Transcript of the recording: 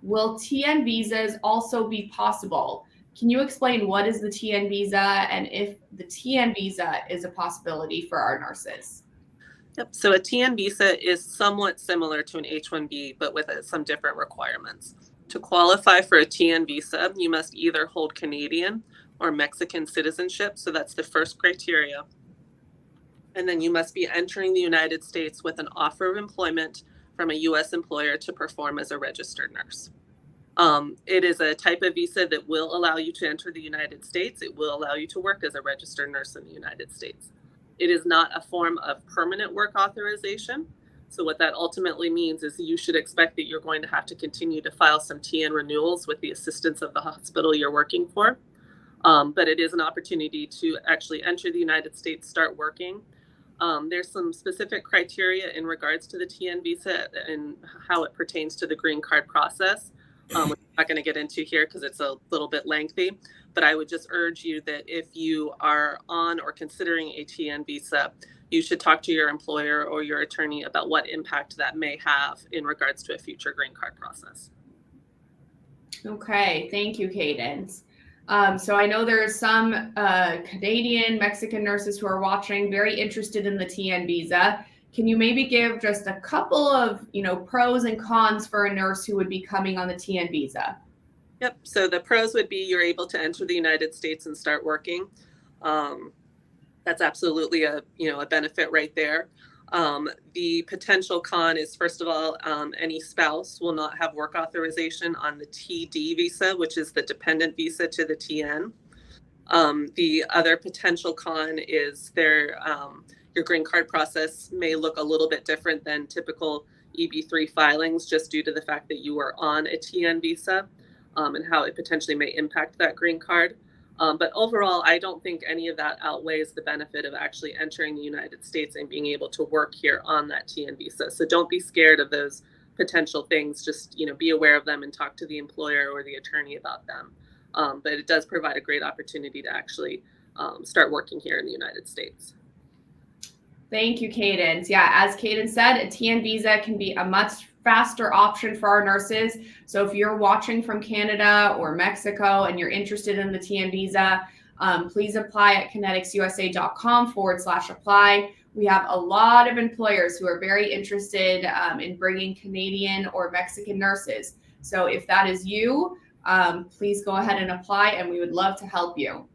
Will TN visas also be possible? Can you explain what is the TN visa and if the TN visa is a possibility for our nurses? Yep. So a TN visa is somewhat similar to an H-1B, but with some different requirements. To qualify for a TN visa, you must either hold Canadian or Mexican citizenship. So that's the first criteria. And then you must be entering the United States with an offer of employment from a U.S. employer to perform as a registered nurse. It is a type of visa that will allow you to enter the United States. It will allow you to work as a registered nurse in the United States. It is not a form of permanent work authorization. So what that ultimately means is you should expect that you're going to have to continue to file some TN renewals with the assistance of the hospital you're working for. But it is an opportunity to actually enter the United States, start working. There's some specific criteria in regards to the TN visa and how it pertains to the green card process. Which I'm not going to get into here because it's a little bit lengthy, but I would just urge you that if you are on or considering a TN visa, you should talk to your employer or your attorney about what impact that may have in regards to a future green card process. Okay, thank you, Cadence. So I know there are some Canadian, Mexican nurses who are watching, very interested in the TN visa. Can you maybe give just a couple of, pros and cons for a nurse who would be coming on the TN visa? Yep. So the pros would be you're able to enter the United States and start working. That's absolutely a benefit right there. The potential con is, first of all, any spouse will not have work authorization on the TD visa, which is the dependent visa to the TN. The other potential con is your green card process may look a little bit different than typical EB3 filings just due to the fact that you are on a TN visa and how it potentially may impact that green card. But overall, I don't think any of that outweighs the benefit of actually entering the United States and being able to work here on that TN visa. So don't be scared of those potential things. Just, be aware of them and talk to the employer or the attorney about them. But it does provide a great opportunity to actually start working here in the United States. Thank you, Cadence. Yeah, as Cadence said, a TN visa can be a much faster option for our nurses. So if you're watching from Canada or Mexico and you're interested in the TN visa, please apply at conneticsusa.com/apply. We have a lot of employers who are very interested in bringing Canadian or Mexican nurses. So if that is you, please go ahead and apply and we would love to help you.